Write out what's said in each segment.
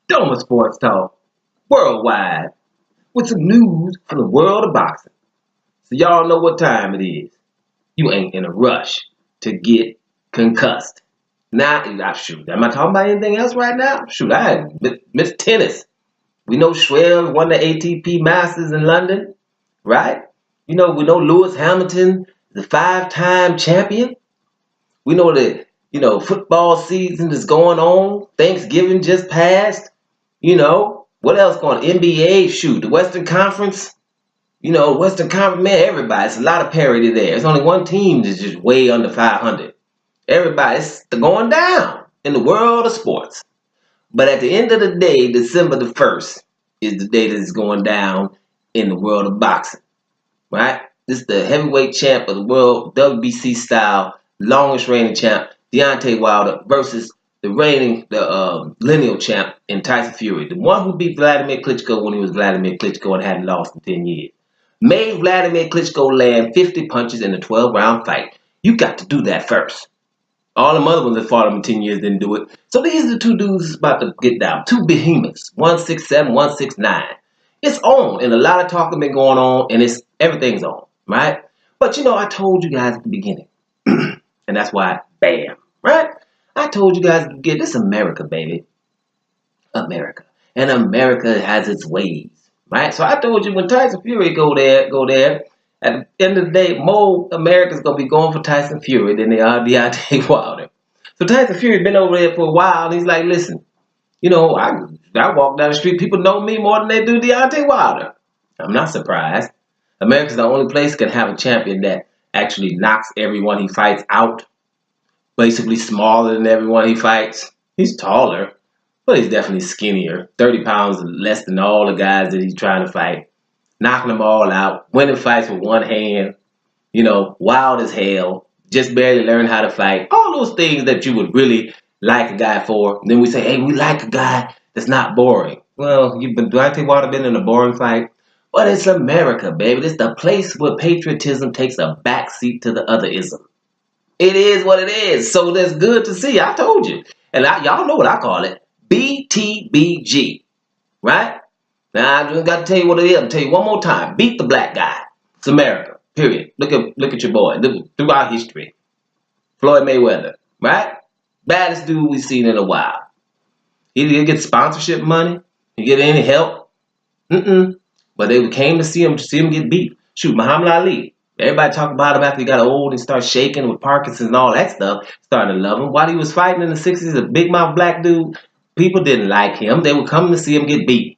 Doma Sports Talk, worldwide, with some news from the world of boxing. So y'all know what time it is. You ain't in a rush to get concussed. Now, shoot, am I talking about anything else right now? Shoot, I miss tennis. We know Schweb won the ATP Masters in London, right? We know Lewis Hamilton, the 5-time champion. We know that, football season is going on. Thanksgiving just passed. What else going on? NBA, shoot, the Western Conference. Western Conference, man, everybody. It's a lot of parity there. There's only one team that's just way under 500. Everybody's going down in the world of sports. But at the end of the day, December the 1st is the day that is going down in the world of boxing, right? This is the heavyweight champ of the world, WBC style, longest reigning champ, Deontay Wilder versus the lineal champ in Tyson Fury, the one who beat Vladimir Klitschko when he was Vladimir Klitschko and hadn't lost in 10 years. Made Vladimir Klitschko land 50 punches in a 12-round fight. You got to do that first. All them other ones that fought him in 10 years didn't do it. So these are the two dudes that's about to get down. Two behemoths, 167, 169. It's on, and a lot of talk has been going on, and everything's on, right? But I told you guys at the beginning, and that's why, bam, right? I told you guys, this America, baby. America. And America has its ways, right? So I told you when Tyson Fury go there, at the end of the day, more Americans going to be going for Tyson Fury than they are Deontay Wilder. So Tyson Fury's been over there for a while, and he's like, listen, I walk down the street, people know me more than they do Deontay Wilder. I'm not surprised. America's the only place that can have a champion that actually knocks everyone he fights out. Basically smaller than everyone he fights. He's taller, but he's definitely skinnier. 30 pounds less than all the guys that he's trying to fight. Knocking them all out. Winning fights with one hand. Wild as hell. Just barely learned how to fight. All those things that you would really like a guy for. And then we say, hey, we like a guy that's not boring. Well, Deontay Wilder been in a boring fight? But it's America, baby. It's the place where patriotism takes a backseat to the otherism. It is what it is. So that's good to see. I told you. And y'all know what I call it. BTBG. Right? Now, I just got to tell you what it is. I'll tell you one more time. Beat the black guy. It's America. Period. Look at your boy. Throughout history. Floyd Mayweather. Right? Baddest dude we've seen in a while. He didn't get sponsorship money. He didn't get any help. But they came to see him get beat. Shoot, Muhammad Ali. Everybody talk about him after he got old and started shaking with Parkinson's and all that stuff. Started to love him. While he was fighting in the 60s, a big mouth black dude, people didn't like him. They would come to see him get beat.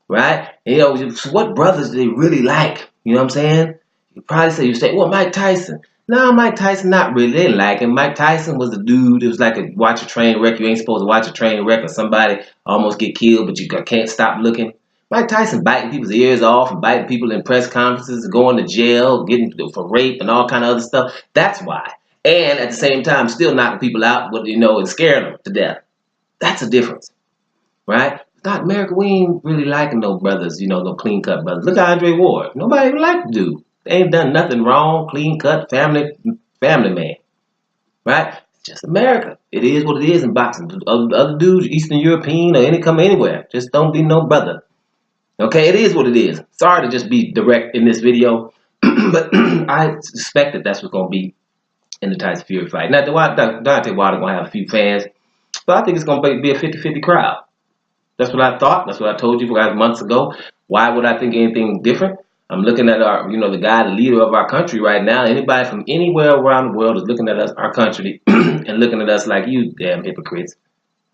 Right? And, what brothers do they really like? You know what I'm saying? You say, well, Mike Tyson. No, Mike Tyson, not really. They didn't like him. Mike Tyson was a dude. It was like watch a train wreck. You ain't supposed to watch a train wreck or somebody almost get killed, but you can't stop looking. Mike Tyson biting people's ears off and biting people in press conferences, going to jail, getting for rape and all kind of other stuff. That's why. And at the same time, still knocking people out, and scaring them to death. That's a difference, right? God, America, we ain't really liking no brothers, no clean-cut brothers. Look at Andre Ward. Nobody even like the dude. They ain't done nothing wrong, clean-cut, family man, right? It's just America. It is what it is in boxing. Other dudes, Eastern European or come anywhere, just don't be no brother. Okay, it is what it is. Sorry to just be direct in this video, but I suspect that that's what's going to be in the Tyson Fury fight. Now, Deontay Wilder going to have a few fans, but I think it's going to be a 50-50 crowd. That's what I thought. That's what I told you guys months ago. Why would I think anything different? I'm looking at the leader of our country right now. Anybody from anywhere around the world is looking at us, our country, and looking at us like, you damn hypocrites,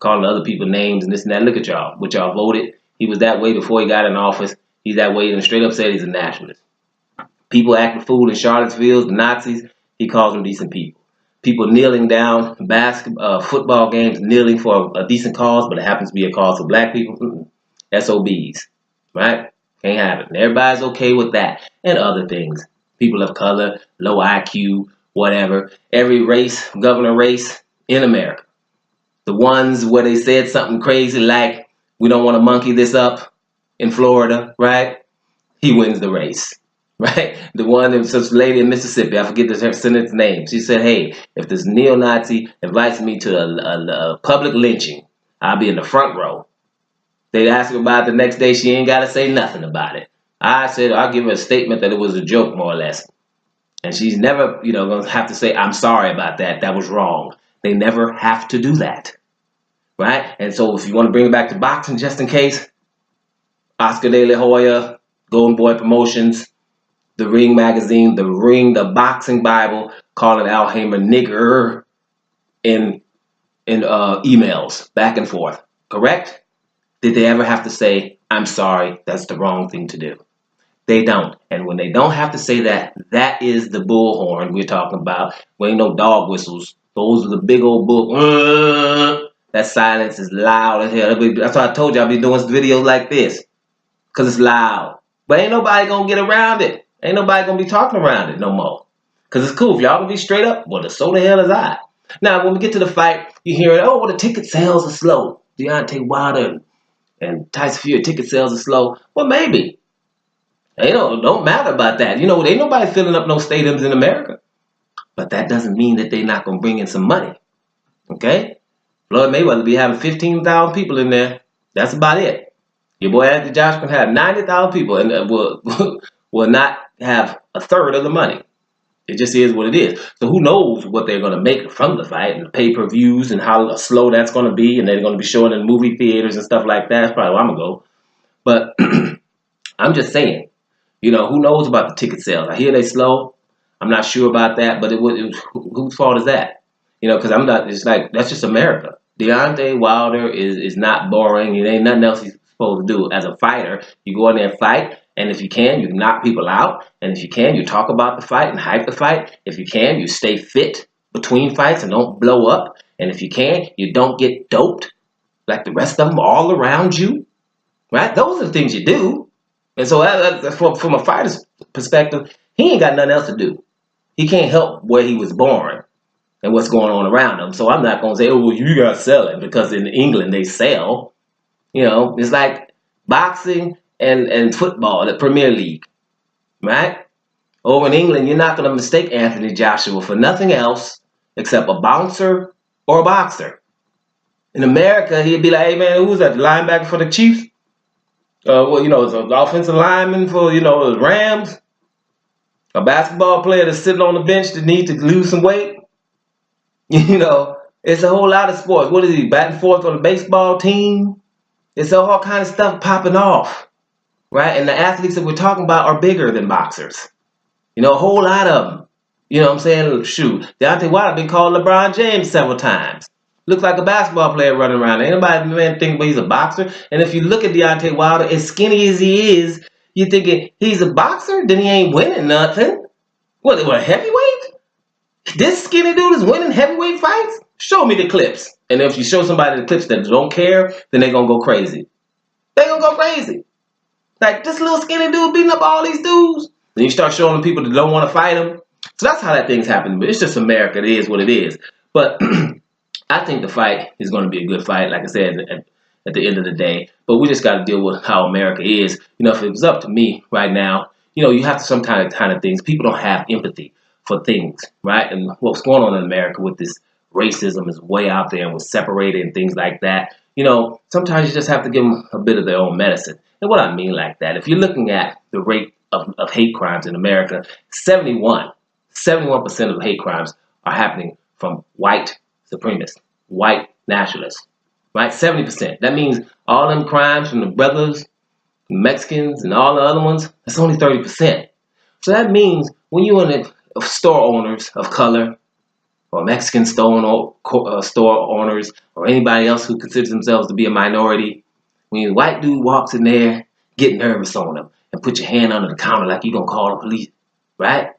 calling other people names and this and that. Look at y'all. What y'all voted. He was that way before he got in office. He's that way and straight up said he's a nationalist. People acting fool in Charlottesville, the Nazis, he calls them decent people. People kneeling down, football games, kneeling for a decent cause, but it happens to be a cause for black people. SOBs, right? Can't have it. And everybody's okay with that and other things. People of color, low IQ, whatever. Every race, governor race in America. The ones where they said something crazy like, we don't want to monkey this up in Florida, right? He wins the race. Right? The one that was this lady in Mississippi, I forget her senator's name. She said, hey, if this neo-Nazi invites me to a public lynching, I'll be in the front row. They'd ask her about it the next day. She ain't got to say nothing about it. I said, I'll give her a statement that it was a joke, more or less. And she's never, going to have to say, I'm sorry about that. That was wrong. They never have to do that. Right? And so if you want to bring it back to boxing, just in case, Oscar De La Hoya, Golden Boy Promotions, The Ring Magazine, The Boxing Bible, calling Al Hamer nigger in emails back and forth. Correct? Did they ever have to say, I'm sorry, that's the wrong thing to do? They don't. And when they don't have to say that, that is the bullhorn we're talking about. We ain't no dog whistles. Those are the big old bull. That silence is loud as hell. That's why I told you I'll be doing videos like this. Because it's loud. But ain't nobody going to get around it. Ain't nobody going to be talking around it no more. Because it's cool. If y'all going to be straight up, well, so the hell is I. Now, when we get to the fight, you hear it, oh, well, the ticket sales are slow. Deontay Wilder and Tyson Fury, ticket sales are slow. Well, maybe. They don't matter about that. Ain't nobody filling up no stadiums in America. But that doesn't mean that they're not going to bring in some money. Okay? Floyd Mayweather be having 15,000 people in there. That's about it. Your boy Anthony Joshua can have 90,000 people and will not have a third of the money. It just is what it is. So who knows what they're going to make from the fight and the pay-per-views and how slow that's going to be, and they're going to be showing in movie theaters and stuff like that. That's probably where I'm going to go. But I'm just saying, who knows about the ticket sales? I hear they slow. I'm not sure about that, but whose fault is that? Because I'm not, it's like, that's just America. Deontay Wilder is not boring. It ain't nothing else he's supposed to do. As a fighter, you go in there and fight, and if you can, you knock people out. And if you can, you talk about the fight and hype the fight. If you can, you stay fit between fights and don't blow up. And if you can, you don't get doped like the rest of them all around you. Right? Those are the things you do. And so from a fighter's perspective, he ain't got nothing else to do. He can't help where he was born and what's going on around him. So I'm not going to say, oh, well, you got to sell it, because in England they sell. It's like boxing and football, the Premier League, right? Over in England, you're not going to mistake Anthony Joshua for nothing else except a bouncer or a boxer. In America, he'd be like, hey, man, who's that, the linebacker for the Chiefs? It's an offensive lineman for, the Rams. A basketball player that's sitting on the bench that needs to lose some weight. It's a whole lot of sports. What is he, batting fourth on the baseball team? It's all kind of stuff popping off, right? And the athletes that we're talking about are bigger than boxers. A whole lot of them. You know what I'm saying? Shoot, Deontay Wilder been called LeBron James several times. Looks like a basketball player running around. Ain't nobody think he's a boxer. And if you look at Deontay Wilder, as skinny as he is, you're thinking he's a boxer? Then he ain't winning nothing. What, a heavyweight? This skinny dude is winning heavyweight fights? Show me the clips. And if you show somebody the clips that don't care, then they're going to go crazy. They're going to go crazy. Like, this little skinny dude beating up all these dudes. Then you start showing them people that don't want to fight him. So that's how that thing's happening. But it's just America. It is what it is. But I think the fight is going to be a good fight, like I said, at the end of the day. But we just got to deal with how America is. If it was up to me right now, you have to some kind of things. People don't have empathy for things, right? And what's going on in America with this racism is way out there, and we're separated and things like that. Sometimes you just have to give them a bit of their own medicine. And what I mean like that, if you're looking at the rate of hate crimes in America, 71% of hate crimes are happening from white supremacists, white nationalists, right? 70%. That means all them crimes from the brothers, Mexicans, and all the other ones, that's only 30%. So that means when you're in the store owners of color, or Mexican store owners, or anybody else who considers themselves to be a minority, when a white dude walks in there, get nervous on them and put your hand under the counter like you're going to call the police, right?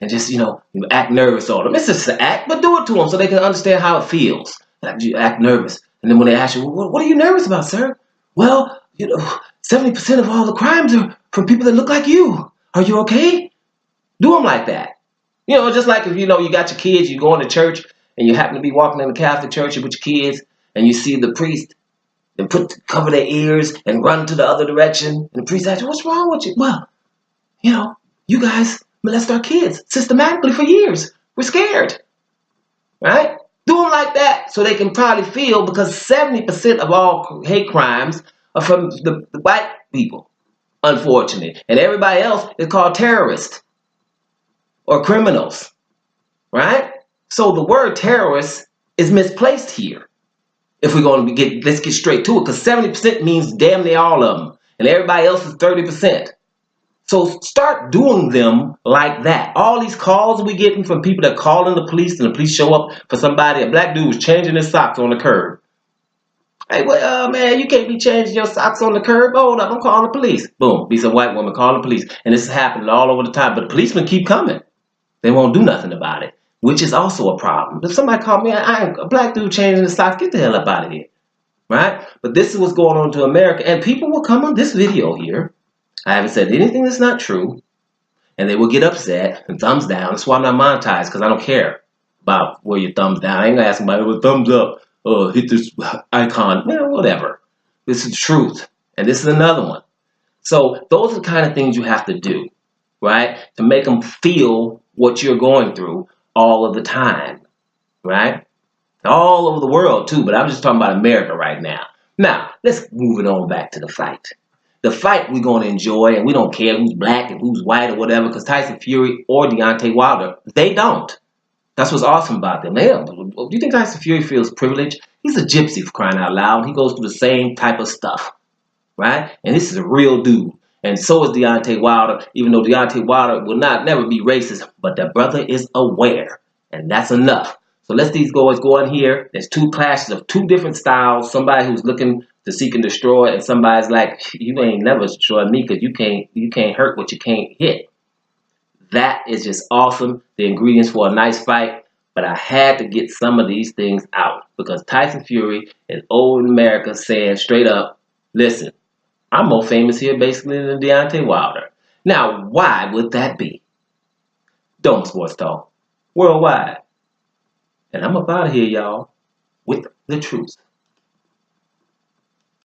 And just, you act nervous on them. It's just an act, but do it to them so they can understand how it feels. Like you act nervous. And then when they ask you, what are you nervous about, sir? Well, 70% of all the crimes are from people that look like you. Are you okay? Do them like that. Just like if, you got your kids, you go into church, and you happen to be walking in the Catholic church with your kids, and you see the priest and cover their ears and run to the other direction. And the priest asks you, what's wrong with you? Well, you guys molest our kids systematically for years. We're scared, right? Do them like that so they can probably feel, because 70% of all hate crimes are from the white people, unfortunately. And everybody else is called terrorists or criminals, right? So the word terrorist is misplaced here. If we're going to let's get straight to it, because 70% means damn near all of them, and everybody else is 30%. So start doing them like that. All these calls we getting from people that calling the police, and the police show up for somebody. A black dude was changing his socks on the curb. Hey, well, man, you can't be changing your socks on the curb. Hold up, I'm calling the police. Boom, be some white woman calling the police, and this is happening all over the time. But the policemen keep coming. They won't do nothing about it, which is also a problem. If somebody called me, a black dude changing his socks, get the hell up out of here, right? But this is what's going on to America, and people will come on this video here. I haven't said anything that's not true, and they will get upset and thumbs down. That's why I'm not monetized, because I don't care about where your thumbs down. I ain't gonna ask somebody with thumbs up. Hit this icon. Man, whatever. This is the truth, and this is another one. So those are the kind of things you have to do, right, to make them feel what you're going through all of the time, right? All over the world too, but I'm just talking about America right now. Now, let's move it on back to the fight. The fight we're going to enjoy, and we don't care who's black and who's white or whatever, because Tyson Fury or Deontay Wilder, they don't. That's what's awesome about them. Do you think Tyson Fury feels privileged? He's a gypsy, for crying out loud. He goes through the same type of stuff, right? And this is a real dude. And so is Deontay Wilder, even though Deontay Wilder will never be racist, but the brother is aware, and that's enough. So let's these guys go in here. There's two clashes of two different styles. Somebody who's looking to seek and destroy, and somebody's like, you ain't never destroyed me because you can't hurt what you can't hit. That is just awesome. The ingredients for a nice fight. But I had to get some of these things out because Tyson Fury is old America saying straight up, listen, I'm more famous here basically than Deontay Wilder. Now, why would that be? Dome Sports Talk, worldwide. And I'm up out of here, y'all, with the truth.